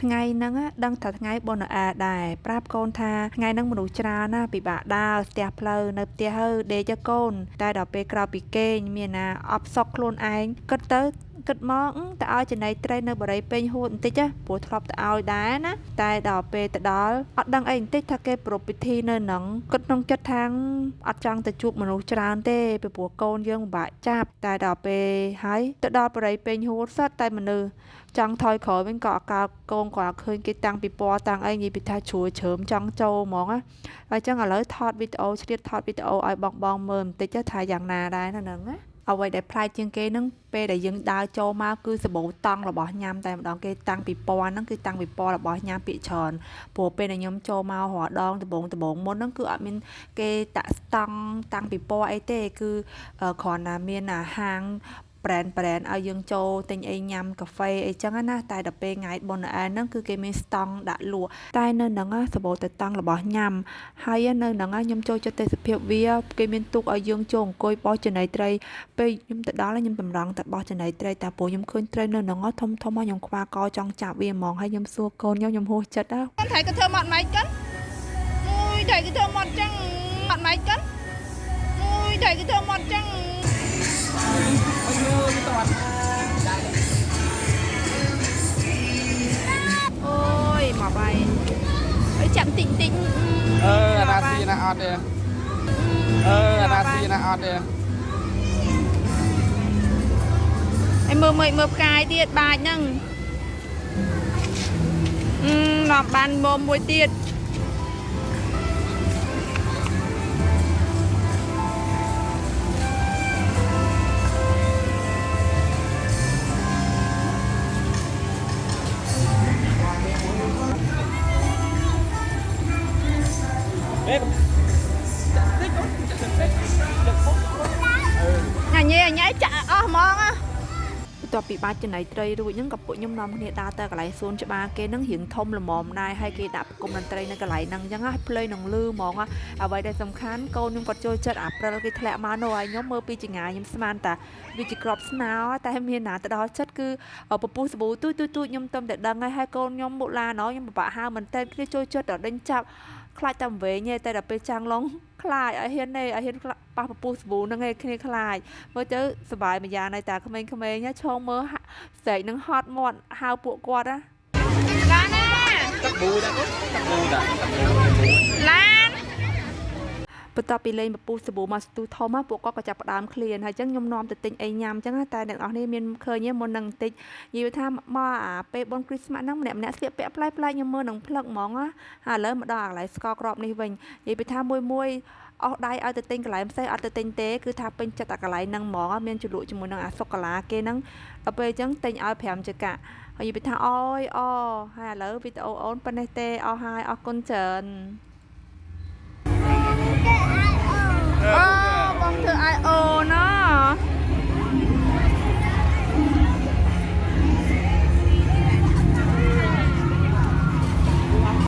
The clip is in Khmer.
ថ្ងៃហ្នឹងដឹងថាថ្ងៃបុណ្យអាដែរប្រាប់កូនថាថ្ងៃហ្នឹងមនុស្សច្រើនណាពិបាកដើរស្ទះផ្លូវនៅផ្ទះហើយដេកកូនតែដល់ពេលក្រោយពីគេងមានណាអបសក់ខ្លួនឯងគិតទៅគិតមកទៅឲ្យចំណៃត្រីនៅបរិយពេញហួតបន្តិចព្រោះធ្លាប់ទៅឲ្យដែរណាតែដល់ពេលទៅដល់អត់ដឹងអីបន្តិចថាគេប្រពៃពិធីនៅហ្នឹងគិតក្នុងចិត្តថាអត់ចង់ទៅជួបមនុស្សច្រើនទេពីព្រោះកូនយើងពិបាកចាប់តែដល់ពេលហើយទៅដល់បរិយពេញហួតសតតែមនុស្សចង់ថយក្រោយវិញក៏អកោកូនក៏ឃើញគេតាំងពីពណ៌តាំងអីនិយាយពីថាជ្រួលជ្រើមចង់ចូលហ្មងណាហើយចឹងឥឡូវថតវីដេអូឆ្លៀតថតវីដេអូឲ្យបងមើលបន្តិចថាយ៉ាងណាដែរណាហ្នឹងណាអ្វីដែលប្លែកជាងគេហ្នឹងពេលដែលយើងដើរចូលមកគឺសបោតង់របស់ញ៉ាំតែម្ដងគេតាំងពីពណ៌ហ្នឹងគឺតាំងពីពណ៌របស់ញ៉ាំពាកច្រើនព្រោះពេលដែលខ្ញុំចូលមករដងដំបងមុនហ្នឹងគឺអត់មានគេតាក់ស្តង់តាំងពីពណ៌អីទេគឺគ្រាន់តែមានអាហាងbrand ឲ្យយើងចូលទិញអីញ៉ាំកាហ្វេអីចឹងណាតែដល់ពេលថ្ងៃបុណ្យអែនហ្នឹងគឺគេមានស្តង់ដាក់លក់តែនៅហ្នឹងសបោតតង់របស់ញ៉ាំហើយនៅហ្នឹងខ្ញុំចូលចិត្តទេសភាពវាគេមានទូកឲ្យយើងចូលអង្គុយបោះចំណីត្រីពេលខ្ញុំទៅដល់ខ្ញុំតម្រង់តែបោះចំណីត្រីតែព្រោះខ្ញុំឃើញត្រីនៅហ្នឹងធំខ្ញុំខ្វល់កចង់ចាប់វាហ្មងហើយខ្ញុំសួរកូនខ្ញុំហួសចិត្តកូនថៃក៏ធ្វើមកម៉េចកូនមួយថៃក៏ធ្វើមកចឹងមកម៉េចកូនមួយថៃក៏ធ្វើមកចឹងôi mà bay ấy chậm tịnh ra xì nè ọt đi ra xì nè ọt đi em mơ cài tiệt bài nâng làm bàn mồm mùi tiệt nhảy chạy mong á តពីបាច់ចំណៃត្រីរួចហ្នឹងក៏ពួកខ្ញុំនាំគ្នាដើរទៅកន្លែងសួនច្បារគេហ្នឹងរៀងធំល្មមដែរហើយគេដាក់ប្រគំតន្ត្រីនៅកន្លែងហ្នឹងអញ្ចឹងហើយភ្លេងនឹងលឺហ្មងអ្វីដែលសំខាន់កូនខ្ញុំគាត់ចូលចិត្តអាព្រិលគេធ្លាក់មកនោះហើយខ្ញុំមើលពីចង្អាខ្ញុំស្មានតាវាជាក្របស្នោតែមានណាទៅដល់ចិត្តគឺពពុះសាប៊ូទូខ្ញុំទំតែដឹងហើយកូនខ្ញុំមុឡាណោខ្ញុំពិបាកហៅមែនតើគ្នាចូលចិត្តដល់ដេញចាប់ខ្លាចតែវែងទេតែដល់ពេលចាំងឡុងខ្លាចឲ្យហ៊ានទេឲ្យហ៊ានប៉ះពពុះសាប៊ូហ្នឹងឯងគ្នាខ្លាចមើលទៅសប្បាយមួយយ៉ាងដែរតាក្មេងៗឈោងមើលស្រែកនឹងហត់មាត់ហៅពួកគាត់ណាឡានណាទឹកប៊ូតាឡានបន្ទាប់ពីលេងពពុះសាប៊ូមកស្ទូធំមកពួកគាត់ក៏ចាប់ផ្ដើមឃ្លានហើយអញ្ចឹងខ្ញុំនាំទៅទិញអីញ៉ាំអញ្ចឹងតែអ្នកនរគ្នាមានឃើញមុននឹងបន្តិចនិយាយថាមកអាពេលបុណ្យគ្រីស្មាស់ហ្នឹងម្នាក់ស្លៀកពាក់ប្លែកខ្ញុំមើលនឹងផ្លឹកហ្មងហើយឥឡូវមកដល់កន្លែងស្ករក្របនេះវិញនិយាយពីថាមួយអស់ដៃឲ្យទៅទិញកន្លែងផ្សេងអត់ទៅទិញទេគឺថាពេញចិត្តតែកន្លែងហ្នឹងហ្មងមានជ្រលក់ជាមួយនឹងអាសូកូឡាគេហ្នឹងដល់ពេលអញ្ចឹងទិញឲ្យ5ចង្កាក់ហើយនិយាយពីថាអូយហើយឥឡូវវីដេអូអូនប៉ុណ្ណេះទេអស់ហើយអរគុណច្រើនបងធ្វើ IO ណោះ